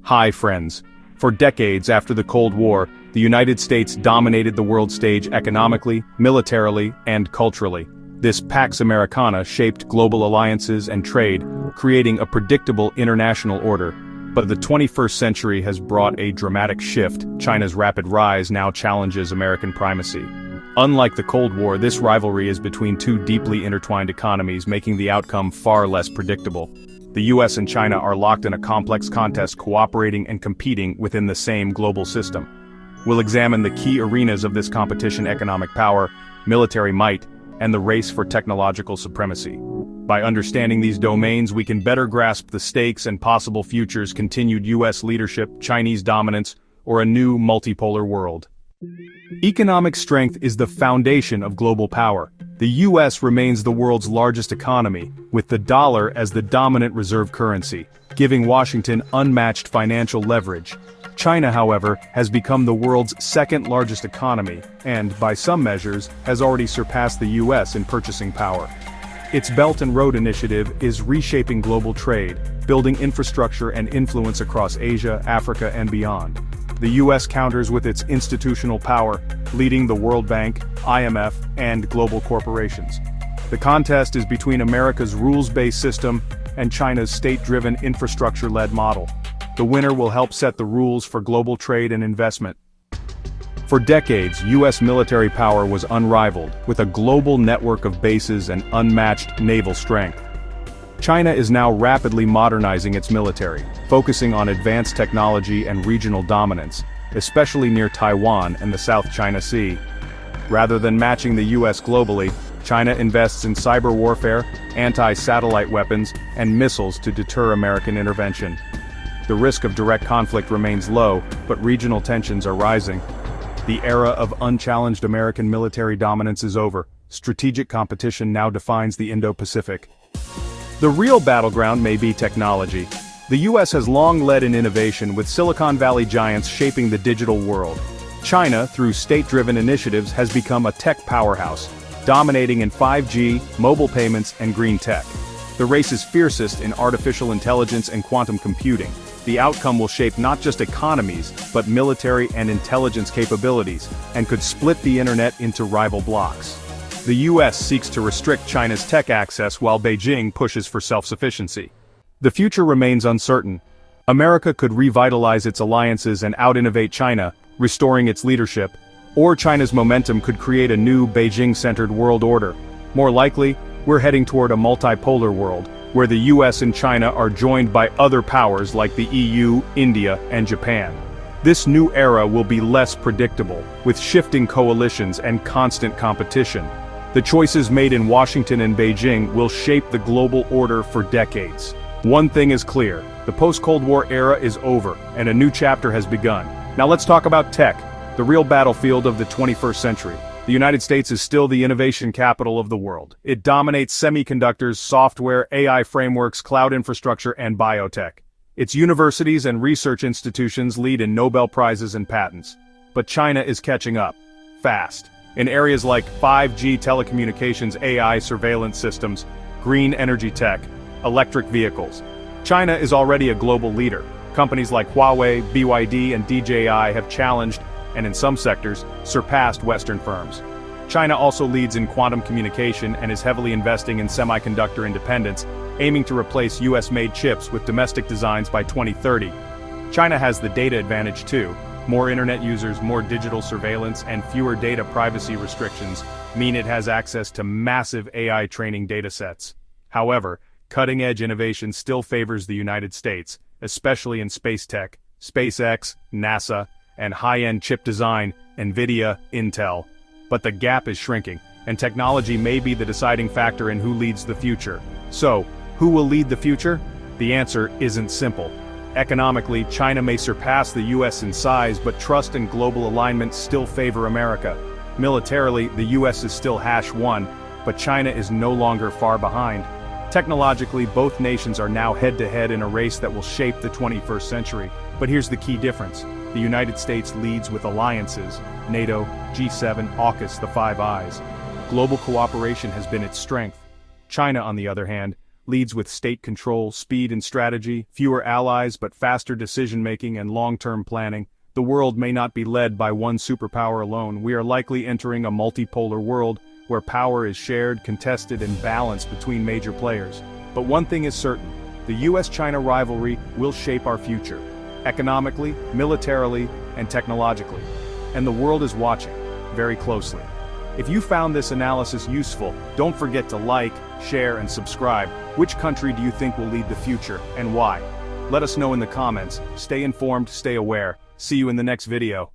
Hi friends. For decades after the Cold War, the United States dominated the world stage economically, militarily, and culturally. This Pax Americana shaped global alliances and trade, creating a predictable international order. But the 21st century has brought a dramatic shift. China's rapid rise now challenges American primacy. Unlike the Cold War, this rivalry is between two deeply intertwined economies, making the outcome far less predictable. The US and China are locked in a complex contest, cooperating and competing within the same global system. We'll examine the key arenas of this competition: economic power, military might, and the race for technological supremacy. By understanding these domains, we can better grasp the stakes and possible futures: continued US leadership, Chinese dominance, or a new multipolar world. Economic strength is the foundation of global power. The US remains the world's largest economy, with the dollar as the dominant reserve currency, giving Washington unmatched financial leverage. China, however, has become the world's second largest economy, and, by some measures, has already surpassed the US in purchasing power. Its Belt and Road Initiative is reshaping global trade, building infrastructure and influence across Asia, Africa, and beyond. The US counters with its institutional power, leading the World Bank, IMF, and global corporations. The contest is between America's rules-based system and China's state-driven infrastructure-led model. The winner will help set the rules for global trade and investment. For decades, US military power was unrivaled, with a global network of bases and unmatched naval strength. China is now rapidly modernizing its military, focusing on advanced technology and regional dominance, especially near Taiwan and the South China Sea. Rather than matching the US globally, China invests in cyber warfare, anti-satellite weapons, and missiles to deter American intervention. The risk of direct conflict remains low, but regional tensions are rising. The era of unchallenged American military dominance is over. Strategic competition now defines the Indo-Pacific. The real battleground may be technology. The US has long led in innovation, with Silicon Valley giants shaping the digital world. China, through state-driven initiatives, has become a tech powerhouse, dominating in 5G, mobile payments, and green tech. The race is fiercest in artificial intelligence and quantum computing. The outcome will shape not just economies, but military and intelligence capabilities, and could split the internet into rival blocs. The US seeks to restrict China's tech access while Beijing pushes for self-sufficiency. The future remains uncertain. America could revitalize its alliances and out-innovate China, restoring its leadership, or China's momentum could create a new Beijing-centered world order. More likely, we're heading toward a multipolar world, where the US and China are joined by other powers like the EU, India, and Japan. This new era will be less predictable, with shifting coalitions and constant competition. The choices made in Washington and Beijing will shape the global order for decades. One thing is clear: the post-Cold War era is over, and a new chapter has begun. Now let's talk about tech, the real battlefield of the 21st century. The United States is still the innovation capital of the world. It dominates semiconductors, software, AI frameworks, cloud infrastructure, and biotech. Its universities and research institutions lead in Nobel Prizes and patents. But China is catching up, fast, in areas like 5G telecommunications, AI surveillance systems, green energy tech, electric vehicles. China is already a global leader. Companies like Huawei, BYD, and DJI have challenged, and in some sectors, surpassed Western firms. China also leads in quantum communication and is heavily investing in semiconductor independence, aiming to replace US-made chips with domestic designs by 2030. China has the data advantage too. More internet users, more digital surveillance, and fewer data privacy restrictions mean it has access to massive AI training datasets. However, cutting-edge innovation still favors the United States, especially in space tech, SpaceX, NASA, and high-end chip design, NVIDIA, Intel. But the gap is shrinking, and technology may be the deciding factor in who leads the future. So, who will lead the future? The answer isn't simple. Economically, China may surpass the US in size, but trust and global alignment still favor America. Militarily, the US is still #1, but China is no longer far behind. Technologically, both nations are now head-to-head in a race that will shape the 21st century. But here's the key difference. The United States leads with alliances: NATO, G7, AUKUS, the Five Eyes. Global cooperation has been its strength. China, on the other hand, leads with state control, speed and strategy, fewer allies but faster decision-making and long-term planning. The world may not be led by one superpower alone. We are likely entering a multipolar world where power is shared, contested, and balanced between major players. But one thing is certain: the US-China rivalry will shape our future, economically, militarily, and technologically. And the world is watching, very closely. If you found this analysis useful, don't forget to like, share, and subscribe. Which country do you think will lead the future, and why? Let us know in the comments. Stay informed, stay aware. See you in the next video.